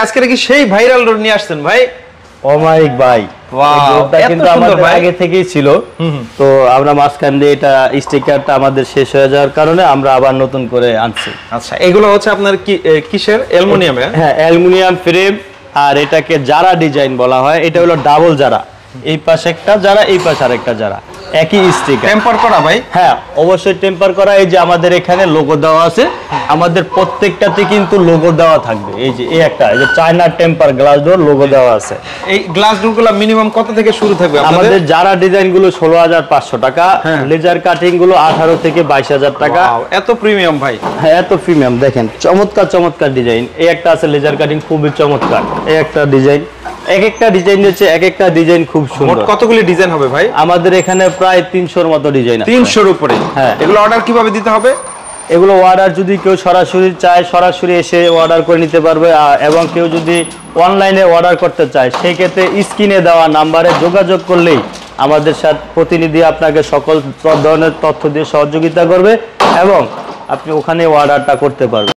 আজকে কি সেই ভাইরাল রোড নিয়ে আসছেন ভাই? অমায়িক ভাই, ওয়াও, কিন্তু আমাদের আগে থেকেই ছিল। তো আমরা মাঝখান দিয়ে এটা স্টিকারটা আমাদের শেষ হয়ে যাওয়ার কারণে আমরা আবার নতুন করে আনছি। আচ্ছা, এগুলো হচ্ছে আপনার কি কিসের? অ্যালুমিনিয়ামে? হ্যাঁ, অ্যালুমিনিয়াম ফ্রেম, আর এটাকে জারা ডিজাইন বলা হয়। এটা হলো ডাবল জারা, এই পাশে একটা জারা, এই পাশে আরেকটা জারা, একই স্টিকার। টেম্পার করা ভাই? হ্যাঁ, অবশ্যই টেম্পার করা। এই যে আমাদের এখানে লোগো দেওয়া আছে, আমাদের প্রত্যেকটাতে কিন্তু লোগো দেওয়া থাকবে। এই যে এই একটা, এই যে China temper glass door logo দেওয়া আছে। এই গ্লাস ডোরগুলো মিনিমাম কত থেকে শুরু থাকবে আমাদের? যারা ডিজাইন গুলো 16,500 টাকা, লেজার কাটিং গুলো 18 থেকে 22,000 টাকা। এত প্রিমিয়াম ভাই? হ্যাঁ, এত প্রিমিয়াম। দেখেন চমৎকার চমৎকার ডিজাইন। এই একটা আছে লেজার কাটিং, খুবই চমৎকার। এই একটা ডিজাইন, এক একটা ডিজাইন হচ্ছে এক একটা ডিজাইন খুব সুন্দর। কতগুলি ডিজাইন হবে ভাই? আমাদের এখানে প্রায় 300-র মতো ডিজাইন আছে। 300-র উপরে? হ্যাঁ। এগুলো অর্ডার কিভাবে দিতে হবে? এগুলো অর্ডার যদি কেউ সরাসরি চায়, সরাসরি এসে অর্ডার করে নিতে পারবে, এবং কেউ যদি অনলাইনে অর্ডার করতে চায়, সেই ক্ষেত্রে স্ক্রিনে দেওয়া নাম্বারে যোগাযোগ করলেই আমাদের সাথে প্রতিনিধি আপনাকে সকল ধরনের তথ্য দিয়ে সহযোগিতা করবে এবং আপনি ওখানে অর্ডারটা করতে পারবেন।